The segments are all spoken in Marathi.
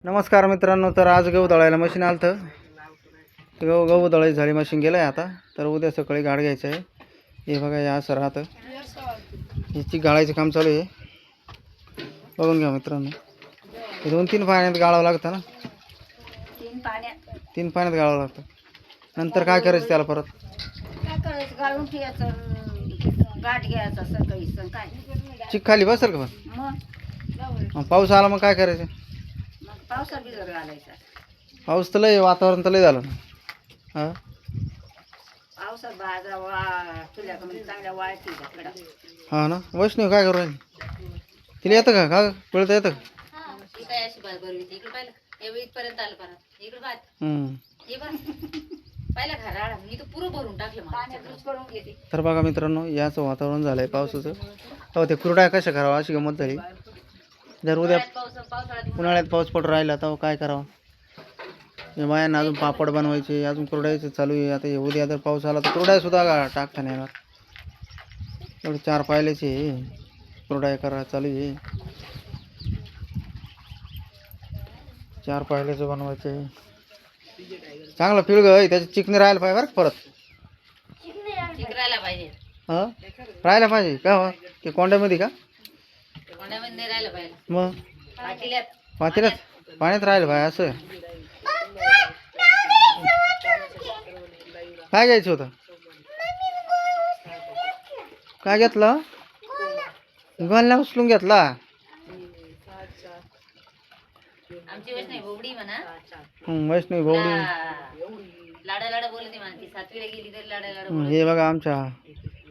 नमस्कार मित्रांनो. तर आज गहू दळायला मशीन आलं तर गहू दळायची झाली, मशीन गेलं आहे आता. तर उद्या सकाळी गाड घ्यायचं आहे. हे बघा, या असं राहतं, हिची गाळायचं काम चालू आहे. बघून घ्या मित्रांनो. हे 2-3 पाण्यात गाळावं लागतं ना. 3 पाण्यात गाळावं लागतं. नंतर काय करायचं त्याला? परत गाळून ठेवायचं, गाठ घ्यायचा सकाळी. चिक खाली बसेल का? पण पाऊस आला मग काय करायचं? मग पावसात भिजत घालायचा. पाऊस तर लय, वातावरण तर लय झालं ना. हां, पावसात भाज्या तुझ्या चांगल्या वाळती कडा. हां ना. वैष्णवी काय करू राहिली? तिला येतं का? का पळता येतं का? काय अशी बात बरं इकडे पाहिलं, हे इथपर्यंत आलं परत इकडे बात हे बरं पाहिलं घराळा मी तर पुरं भरून टाकलं, पाण्यातच करून घेते. तर बघा मित्रांनो, याचं वातावरण झालं आहे पावसाचं. हो, ते कुरड्या कशा करावं अशी गंमत झाली. जर उद्या उन्हाळ्यात पाऊस पडून राहिला तर काय करावं? हे बायांना अजून पापड बनवायचे, अजून कुरड्याचं चालू आहे. आता हे उद्या जर पाऊस आला तर कुरड्यासुद्धा टाकता नाही येणार. एवढे 4 पायल्याचे कुरड्या करा चालू आहे. 4 पायल्याचं बनवायचं आहे. चांगलं पिळग आहे, त्याची चिकणी राहायला पाहिजे बरं का. परत चिकरायला पाहिजे. हां, राहायला पाहिजे का? हो, ते कोंड्यामध्ये का? कोणामध्ये नाही राहिलं पाहिजे. मग पातेल्यात पाण्यात राहिलं पाहिजे असं. काय घ्यायचं होतं? काय घेतलं? गोल्ला उचलून घेतला. आमची वैष्णवी बोबडी म्हणा. वैष्णवी भाऊडी. लाडा लाडा बोलते म्हणा, ती 7वीला गेली तरी लाडा लाडा. हे बघा, आमच्या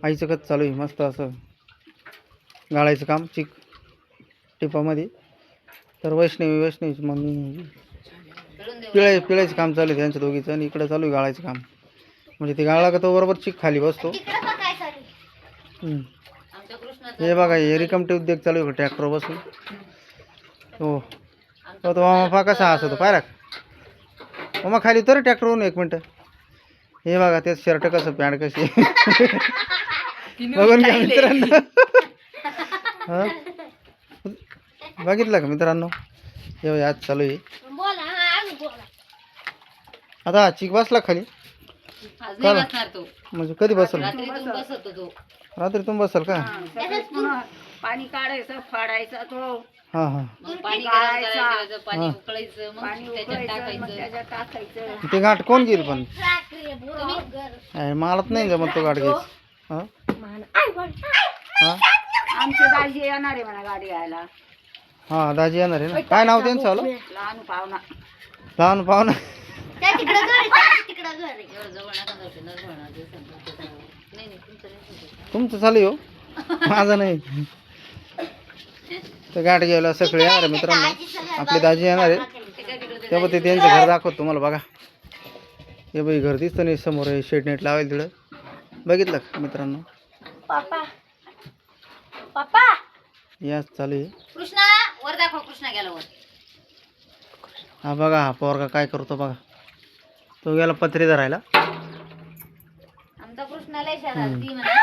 आईचं कच चालू आहे मस्त असं गाळायचं काम चिक टिपामध्ये. तर वैष्णवीची मम्मी पिळायचं काम चालू आहे त्यांच्या दोघीचं, आणि इकडं चालू आहे गाळायचं काम. म्हणजे ते गाळला का तो बरोबर चिक खाली बसतो. हे बघा, हे रिकामटे उद्योग चालू आहे ट्रॅक्टर बसून. हो, तो मामा कसा असतो पाहिला का? मामा खाली उतर ट्रॅक्टरवरून 1 मिनटं. हे बघा, ते शर्ट कसं, पॅन्ट कशी. बघून घ्या मित्रांनो. हां, बघितलं का मित्रांनो? हे आज चालू आहे. आता चिक बसला खाली. म्हणजे कधी बसल? रात्री तुम्ही बसाल का? पाणी काढायचं, फाडायचं तो. हां हां, पाणी काढायचं, पाणी उकळायचं, मग त्याच्यात टाकायचं. ते गाठ कोण घेईल पण? मलाच नाही जमत तो गाठ घ्यायचं. हां हां, आमचे दाजी येणार आहे म्हणा गाडी घ्यायला. हां, दाजी येणार आहे ना. काय नाव त्यांचं आलं? लहान पाहुणा. लहान पाहुणा. तुमचं चालू आहे हो, माझं नाही. तर गाठ घ्यायला सगळे येणार आहे मित्रांनो. आपले दाजी येणार आहे तेव्हा ते त्यांचं घर दाखवतो तुम्हाला. बघा, हे बाई घर दिसतं नाही समोर, हे शेड नेट लावायला तिकडं. बघितलं का मित्रांनो? याच चालू आहे. कृष्णा वर दाखव, कृष्णा गेला वर. हा बघा, हा पोरगा काय करतो बघा. तो गेला पत्रे धरायला. आमचा कृष्णा लय शहरात ती म्हणा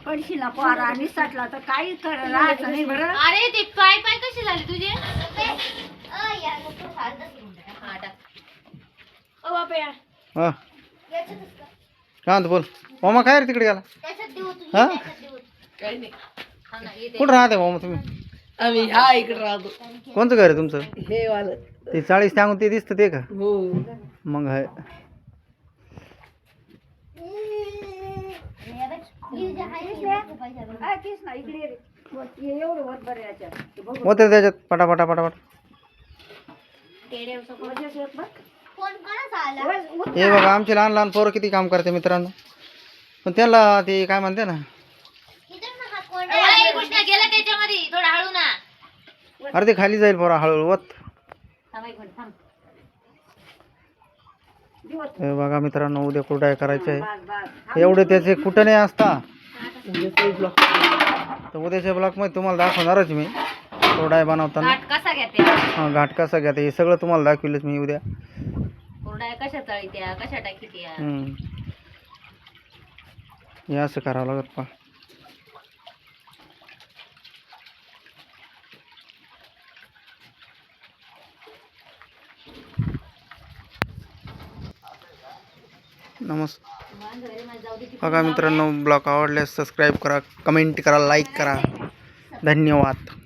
पडशील ना पोरा आणि सटला तर काही राहायचं नाही बरं. अरे ते पाय पाय कसे झाले तुझे? हा, काय बोल मामा, काय रे तिकडे गेला? हा, कुठं राहते मामा तुम्ही? आम्ही हा इकडे राहतो. कोणतं घर आहे तुमचं? हे वालं ते 40 सांगून ते दिसतं ते का? हो. मग आहे. होते त्याच्यात पटापटा पटापट. हे बघा, आमचे लहान लहान पोरं किती काम करते मित्रांनो. पण त्याला ते काय म्हणते ना, अरे ते खाली जाईल पोरा हळूहळू वत. हे बघा मित्रांनो, उद्या कुरड्या करायचे आहे. एवढे त्याचे कुठं नाही असता. तर उद्याच्या ब्लॉकमध्ये तुम्हाला दाखवणारच मी कुरड्या बनवताना. हां, घाट कसा घ्या हे सगळं तुम्हाला दाखविलंच मी उद्या. कशा तळीत्या, कशा टाकीत्या. हे असं करावं लागत पहा. बघा मित्रांनो, ब्लॉग आवडल्यास सबस्क्राईब करा, कमेंट करा, लाईक करा. धन्यवाद.